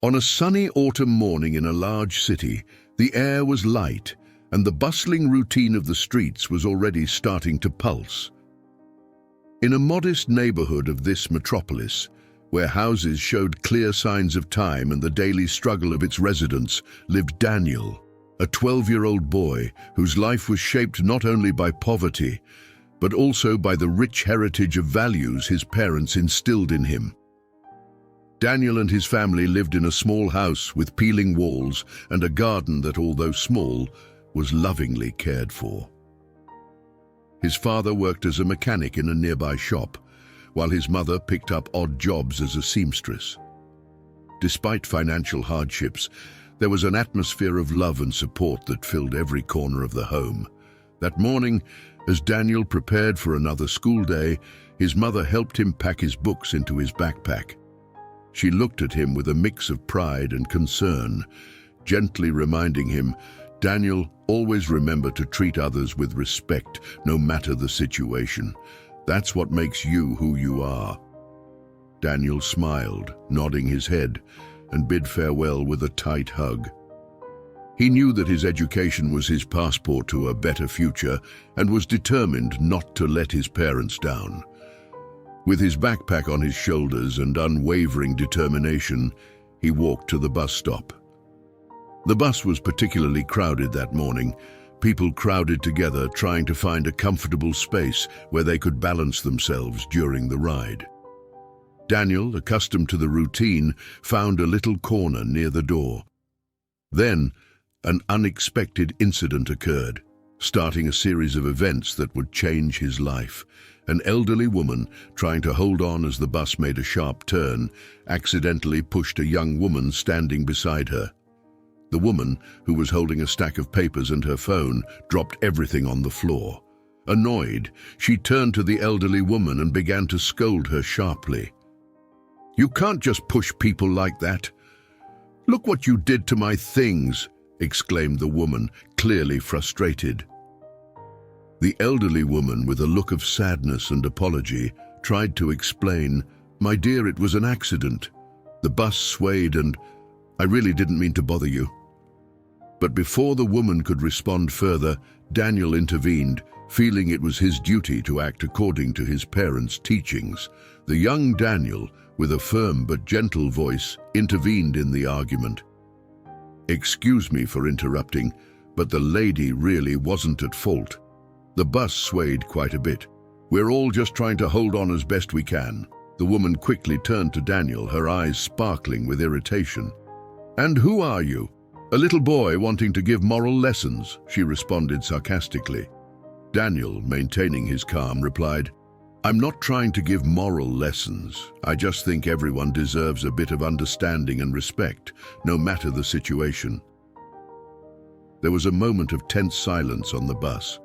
On a sunny autumn morning in a large city, the air was light, and the bustling routine of the streets was already starting to pulse. In a modest neighborhood of this metropolis, where houses showed clear signs of time and the daily struggle of its residents, lived Daniel, a 12-year-old boy whose life was shaped not only by poverty, but also by the rich heritage of values his parents instilled in him. Daniel and his family lived in a small house with peeling walls and a garden that, although small, was lovingly cared for. His father worked as a mechanic in a nearby shop, while his mother picked up odd jobs as a seamstress. Despite financial hardships, there was an atmosphere of love and support that filled every corner of the home. That morning, as Daniel prepared for another school day, his mother helped him pack his books into his backpack. She looked at him with a mix of pride and concern, gently reminding him, "Daniel, always remember to treat others with respect, no matter the situation. That's what makes you who you are." Daniel smiled, nodding his head, and bid farewell with a tight hug. He knew that his education was his passport to a better future and was determined not to let his parents down. With his backpack on his shoulders and unwavering determination, he walked to the bus stop. The bus was particularly crowded that morning. People crowded together trying to find a comfortable space where they could balance themselves during the ride. Daniel, accustomed to the routine, found a little corner near the door. Then, an unexpected incident occurred, starting a series of events that would change his life. An elderly woman, trying to hold on as the bus made a sharp turn, accidentally pushed a young woman standing beside her. The woman, who was holding a stack of papers and her phone, dropped everything on the floor. Annoyed, she turned to the elderly woman and began to scold her sharply. "You can't just push people like that. Look what you did to my things," exclaimed the woman, clearly frustrated. The elderly woman, with a look of sadness and apology, tried to explain, "My dear, it was an accident. The bus swayed and I really didn't mean to bother you." But before the woman could respond further, Daniel intervened, feeling it was his duty to act according to his parents' teachings. The young Daniel, with a firm but gentle voice, intervened in the argument. "Excuse me for interrupting, but the lady really wasn't at fault. The bus swayed quite a bit. We're all just trying to hold on as best we can." The woman quickly turned to Daniel, her eyes sparkling with irritation. "And who are you? A little boy wanting to give moral lessons?" she responded sarcastically. Daniel, maintaining his calm, replied, "I'm not trying to give moral lessons. I just think everyone deserves a bit of understanding and respect, no matter the situation." There was a moment of tense silence on the bus.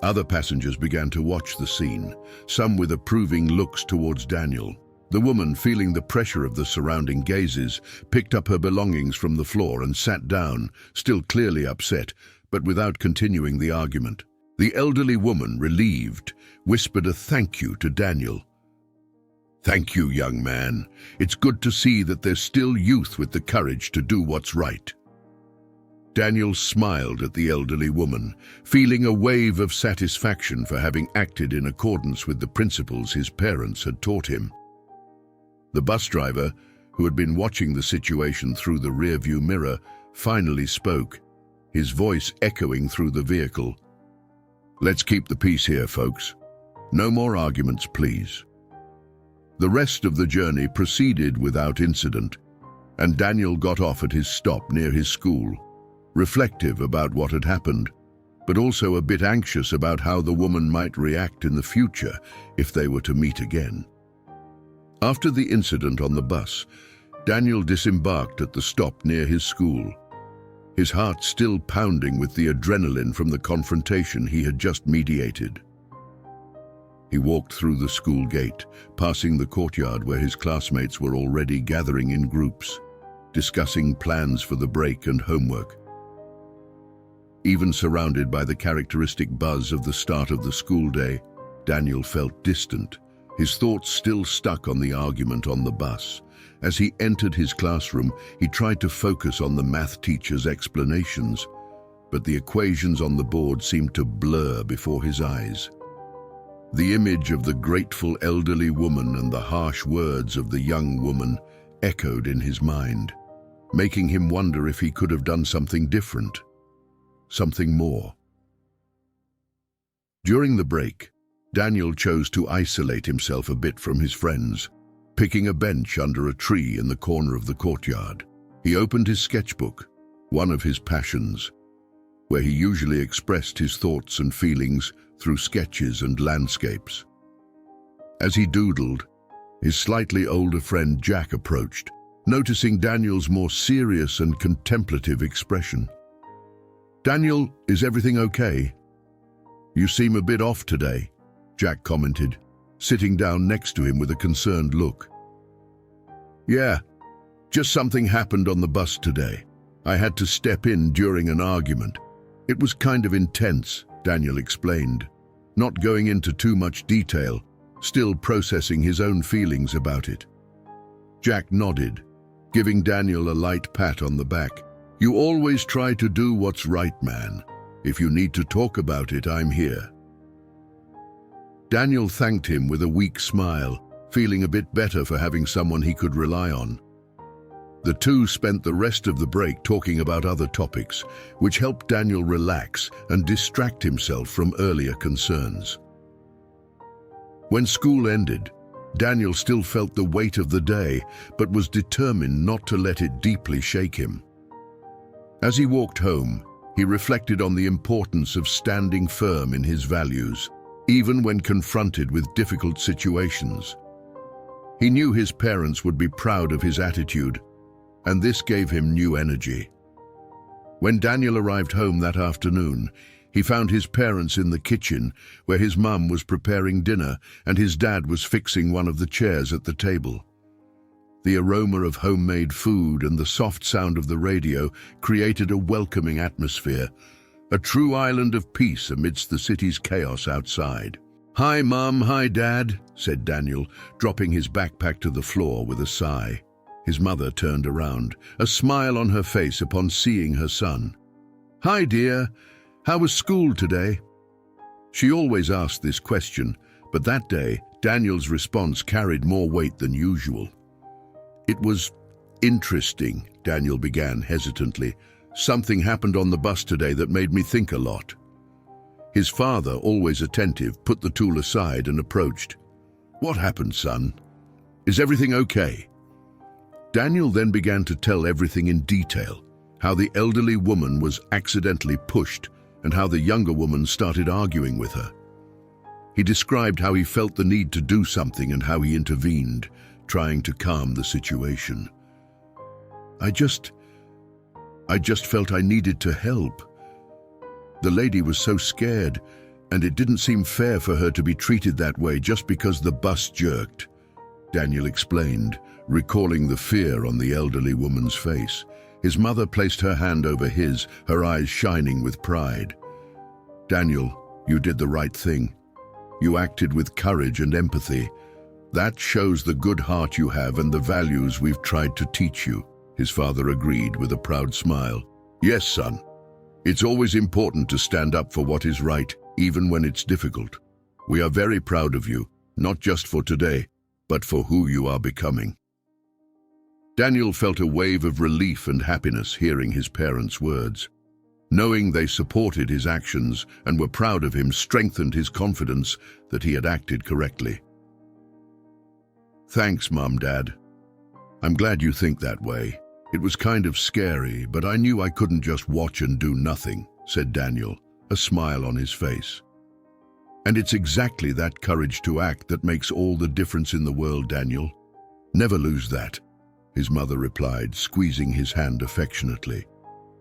Other passengers began to watch the scene, some with approving looks towards Daniel. The woman, feeling the pressure of the surrounding gazes, picked up her belongings from the floor and sat down, still clearly upset, but without continuing the argument. The elderly woman, relieved, whispered a thank you to Daniel. "Thank you, young man. It's good to see that there's still youth with the courage to do what's right." Daniel smiled at the elderly woman, feeling a wave of satisfaction for having acted in accordance with the principles his parents had taught him. The bus driver, who had been watching the situation through the rearview mirror, finally spoke, his voice echoing through the vehicle. "Let's keep the peace here, folks. No more arguments, please." The rest of the journey proceeded without incident, and Daniel got off at his stop near his school, reflective about what had happened, but also a bit anxious about how the woman might react in the future if they were to meet again. After the incident on the bus, Daniel disembarked at the stop near his school, his heart still pounding with the adrenaline from the confrontation he had just mediated. He walked through the school gate, passing the courtyard where his classmates were already gathering in groups, discussing plans for the break and homework. Even surrounded by the characteristic buzz of the start of the school day, Daniel felt distant, his thoughts still stuck on the argument on the bus, As he entered his classroom, he tried to focus on the math teacher's explanations, but the equations on the board seemed to blur before his eyes. The image of the grateful elderly woman and the harsh words of the young woman echoed in his mind, making him wonder if he could have done something different, something more. During the break, Daniel chose to isolate himself a bit from his friends, picking a bench under a tree in the corner of the courtyard. He opened his sketchbook, one of his passions, where he usually expressed his thoughts and feelings through sketches and landscapes. As he doodled, his slightly older friend Jack approached, noticing Daniel's more serious and contemplative expression. "Daniel, is everything okay? You seem a bit off today," Jack commented, sitting down next to him with a concerned look. "Yeah, just something happened on the bus today. I had to step in during an argument. It was kind of intense," Daniel explained, not going into too much detail, still processing his own feelings about it. Jack nodded, giving Daniel a light pat on the back. "You always try to do what's right, man. If you need to talk about it, I'm here." Daniel thanked him with a weak smile, feeling a bit better for having someone he could rely on. The two spent the rest of the break talking about other topics, which helped Daniel relax and distract himself from earlier concerns. When school ended, Daniel still felt the weight of the day, but was determined not to let it deeply shake him. As he walked home, he reflected on the importance of standing firm in his values, even when confronted with difficult situations. He knew his parents would be proud of his attitude, and this gave him new energy. When Daniel arrived home that afternoon, he found his parents in the kitchen, where his mum was preparing dinner and his dad was fixing one of the chairs at the table. The aroma of homemade food and the soft sound of the radio created a welcoming atmosphere, a true island of peace amidst the city's chaos outside. "Hi, Mum, hi, Dad," said Daniel, dropping his backpack to the floor with a sigh. His mother turned around, a smile on her face upon seeing her son. "Hi, dear. How was school today?" She always asked this question, but that day, Daniel's response carried more weight than usual. "It was interesting," Daniel began hesitantly. "Something happened on the bus today that made me think a lot." His father, always attentive, put the tool aside and approached. "What happened, son? Is everything okay?" Daniel then began to tell everything in detail, how the elderly woman was accidentally pushed and how the younger woman started arguing with her. He described how he felt the need to do something and how he intervened, trying to calm the situation. I just felt I needed to help. The lady was so scared, and it didn't seem fair for her to be treated that way just because the bus jerked," Daniel explained, recalling the fear on the elderly woman's face. His mother placed her hand over his, her eyes shining with pride. "Daniel, you did the right thing. You acted with courage and empathy. That shows the good heart you have and the values we've tried to teach you," his father agreed with a proud smile. "Yes, son. It's always important to stand up for what is right, even when it's difficult. We are very proud of you, not just for today, but for who you are becoming." Daniel felt a wave of relief and happiness hearing his parents' words. Knowing they supported his actions and were proud of him strengthened his confidence that he had acted correctly. "Thanks, Mum, Dad. I'm glad you think that way. It was kind of scary, but I knew I couldn't just watch and do nothing," said Daniel, a smile on his face. "And it's exactly that courage to act that makes all the difference in the world, Daniel. Never lose that," his mother replied, squeezing his hand affectionately.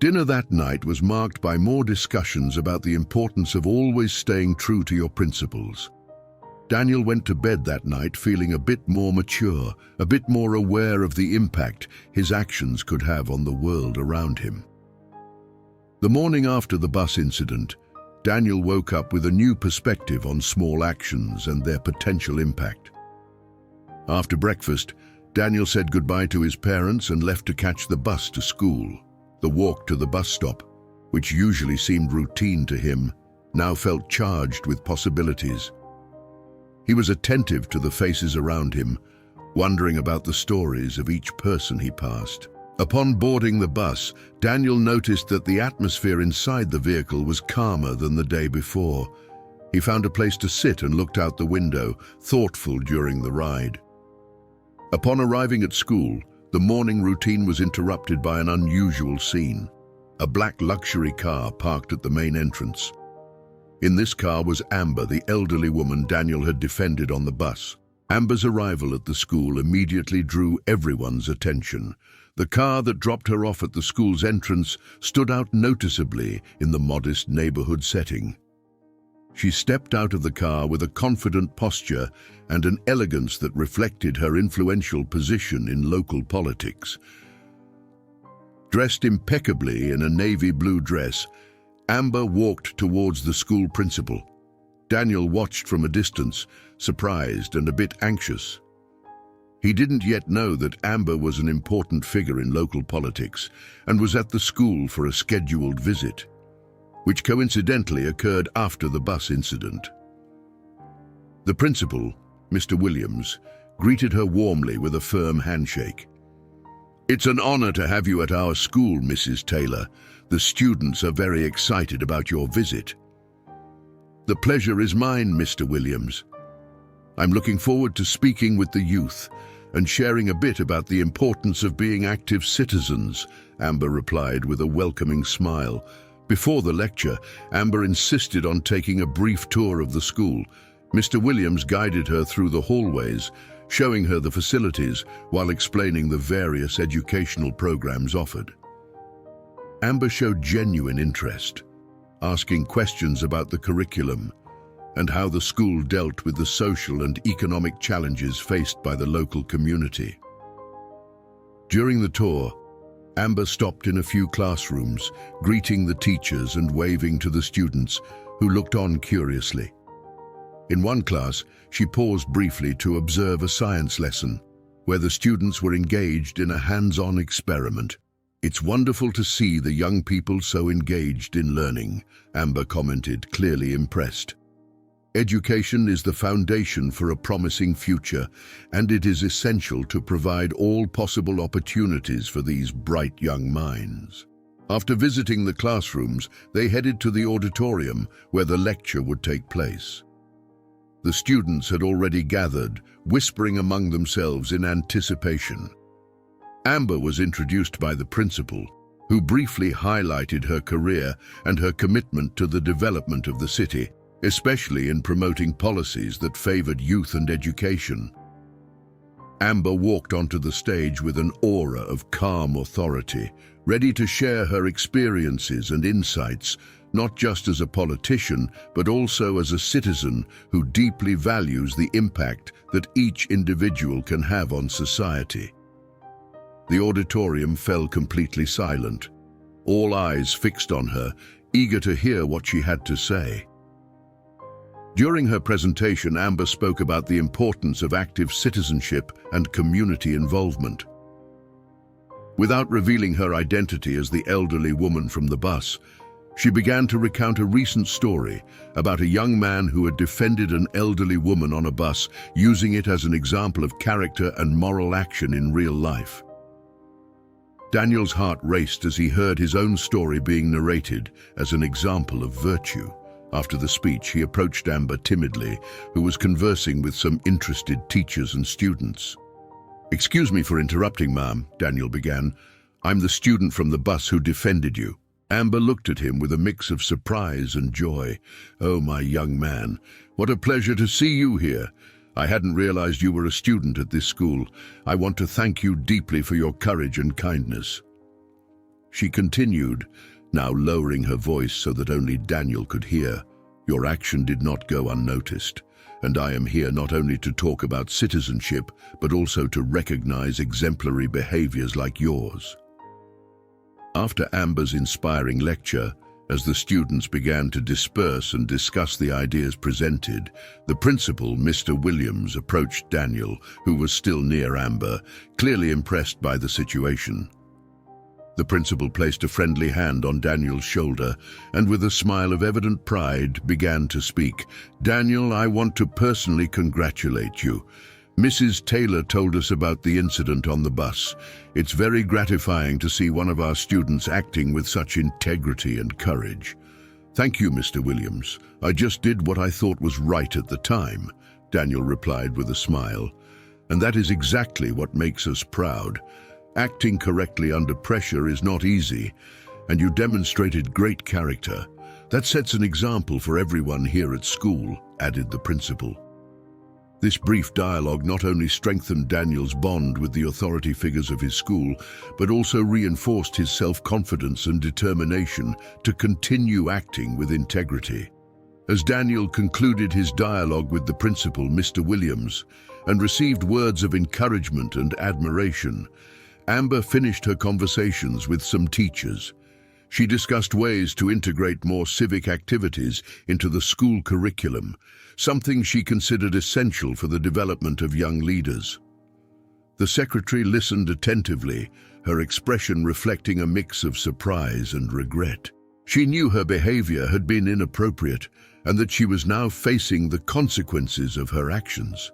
Dinner that night was marked by more discussions about the importance of always staying true to your principles. Daniel went to bed that night feeling a bit more mature, a bit more aware of the impact his actions could have on the world around him. The morning after the bus incident, Daniel woke up with a new perspective on small actions and their potential impact. After breakfast, Daniel said goodbye to his parents and left to catch the bus to school. The walk to the bus stop, which usually seemed routine to him, now felt charged with possibilities. He was attentive to the faces around him, wondering about the stories of each person he passed. Upon boarding the bus, Daniel noticed that the atmosphere inside the vehicle was calmer than the day before. He found a place to sit and looked out the window, thoughtful during the ride. Upon arriving at school, the morning routine was interrupted by an unusual scene. A black luxury car parked at the main entrance. In this car was Amber, the elderly woman Daniel had defended on the bus. Amber's arrival at the school immediately drew everyone's attention. The car that dropped her off at the school's entrance stood out noticeably in the modest neighborhood setting. She stepped out of the car with a confident posture and an elegance that reflected her influential position in local politics. Dressed impeccably in a navy blue dress, Amber walked towards the school principal. Daniel watched from a distance, surprised and a bit anxious. He didn't yet know that Amber was an important figure in local politics and was at the school for a scheduled visit, which coincidentally occurred after the bus incident. The principal, Mr. Williams, greeted her warmly with a firm handshake. "It's an honor to have you at our school, Mrs. Taylor. The students are very excited about your visit." "The pleasure is mine, Mr. Williams. I'm looking forward to speaking with the youth and sharing a bit about the importance of being active citizens," Amber replied with a welcoming smile. Before the lecture, Amber insisted on taking a brief tour of the school. Mr. Williams guided her through the hallways, showing her the facilities while explaining the various educational programs offered. Amber showed genuine interest, asking questions about the curriculum and how the school dealt with the social and economic challenges faced by the local community. During the tour, Amber stopped in a few classrooms, greeting the teachers and waving to the students who looked on curiously. In one class, she paused briefly to observe a science lesson, where the students were engaged in a hands-on experiment. "It's wonderful to see the young people so engaged in learning," Amber commented, clearly impressed. "Education is the foundation for a promising future, and it is essential to provide all possible opportunities for these bright young minds." After visiting the classrooms, they headed to the auditorium where the lecture would take place. The students had already gathered, whispering among themselves in anticipation. Amber was introduced by the principal, who briefly highlighted her career and her commitment to the development of the city, especially in promoting policies that favored youth and education. Amber walked onto the stage with an aura of calm authority, ready to share her experiences and insights, not just as a politician, but also as a citizen who deeply values the impact that each individual can have on society. The auditorium fell completely silent, all eyes fixed on her, eager to hear what she had to say. During her presentation, Amber spoke about the importance of active citizenship and community involvement. Without revealing her identity as the elderly woman from the bus, she began to recount a recent story about a young man who had defended an elderly woman on a bus, using it as an example of character and moral action in real life. Daniel's heart raced as he heard his own story being narrated as an example of virtue. After the speech, he approached Amber timidly, who was conversing with some interested teachers and students. "Excuse me for interrupting, ma'am," Daniel began. "I'm the student from the bus who defended you." Amber looked at him with a mix of surprise and joy. "Oh, my young man, what a pleasure to see you here. I hadn't realized you were a student at this school. I want to thank you deeply for your courage and kindness." She continued, now lowering her voice so that only Daniel could hear. "Your action did not go unnoticed, and I am here not only to talk about citizenship, but also to recognize exemplary behaviors like yours." After Amber's inspiring lecture, As the students began to disperse and discuss the ideas presented, the principal, Mr. Williams, approached Daniel, who was still near Amber, clearly impressed by the situation. The principal placed a friendly hand on Daniel's shoulder and, with a smile of evident pride, began to speak. "Daniel, I want to personally congratulate you. Mrs. Taylor told us about the incident on the bus. It's very gratifying to see one of our students acting with such integrity and courage." "Thank you, Mr. Williams. I just did what I thought was right at the time," Daniel replied with a smile. "And that is exactly what makes us proud. Acting correctly under pressure is not easy, and you demonstrated great character. That sets an example for everyone here at school," added the principal. This brief dialogue not only strengthened Daniel's bond with the authority figures of his school, but also reinforced his self-confidence and determination to continue acting with integrity. As Daniel concluded his dialogue with the principal, Mr. Williams, and received words of encouragement and admiration, Amber finished her conversations with some teachers. She discussed ways to integrate more civic activities into the school curriculum, something she considered essential for the development of young leaders. The secretary listened attentively, her expression reflecting a mix of surprise and regret. She knew her behavior had been inappropriate and that she was now facing the consequences of her actions.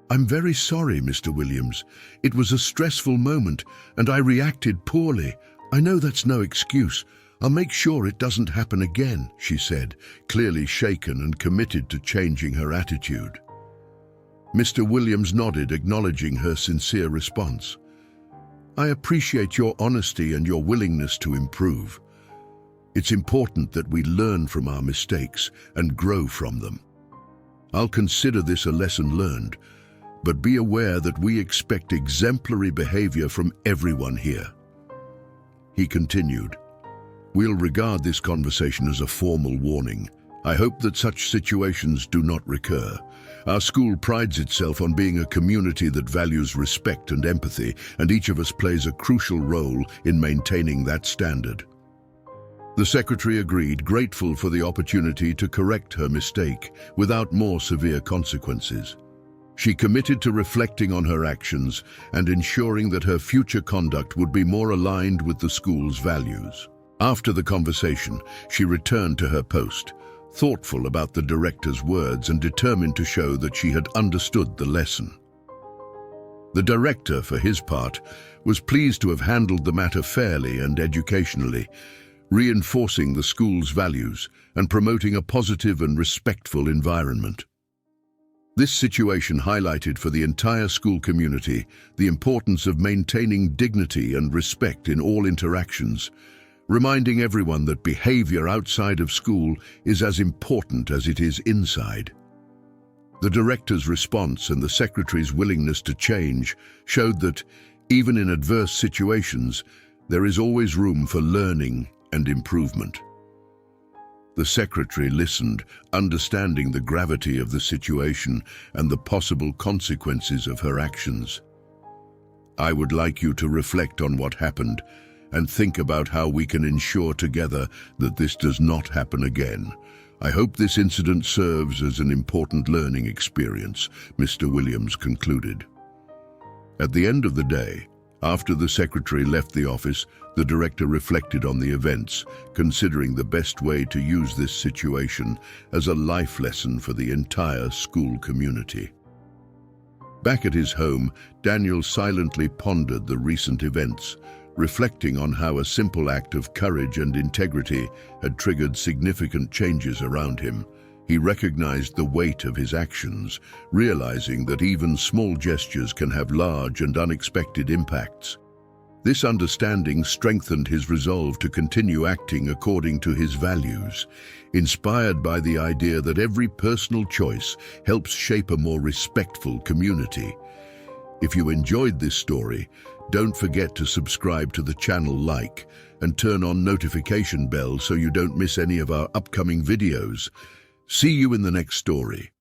I'm very sorry, Mr. Williams. It was a stressful moment, and I reacted poorly. I know that's no excuse. I'll make sure it doesn't happen again," she said, clearly shaken and committed to changing her attitude. Mr. Williams nodded, acknowledging her sincere response. "I appreciate your honesty and your willingness to improve. It's important that we learn from our mistakes and grow from them. I'll consider this a lesson learned, but be aware that we expect exemplary behavior from everyone here." He continued, "We'll regard this conversation as a formal warning. I hope that such situations do not recur. Our school prides itself on being a community that values respect and empathy, and each of us plays a crucial role in maintaining that standard." The secretary agreed, grateful for the opportunity to correct her mistake without more severe consequences. She committed to reflecting on her actions and ensuring that her future conduct would be more aligned with the school's values. After the conversation, she returned to her post, thoughtful about the director's words and determined to show that she had understood the lesson. The director, for his part, was pleased to have handled the matter fairly and educationally, reinforcing the school's values and promoting a positive and respectful environment. This situation highlighted for the entire school community the importance of maintaining dignity and respect in all interactions, reminding everyone that behavior outside of school is as important as it is inside. The director's response and the secretary's willingness to change showed that, even in adverse situations, there is always room for learning and improvement. The secretary listened, understanding the gravity of the situation and the possible consequences of her actions. "I would like you to reflect on what happened and think about how we can ensure together that this does not happen again. I hope this incident serves as an important learning experience," Mr. Williams concluded. At the end of the day, after the secretary left the office, the director reflected on the events, considering the best way to use this situation as a life lesson for the entire school community. Back at his home, Daniel silently pondered the recent events, reflecting on how a simple act of courage and integrity had triggered significant changes around him. He recognized the weight of his actions, realizing that even small gestures can have large and unexpected impacts. This understanding strengthened his resolve to continue acting according to his values, inspired by the idea that every personal choice helps shape a more respectful community. If you enjoyed this story, don't forget to subscribe to the channel, like, and turn on notification bell so you don't miss any of our upcoming videos. See you in the next story.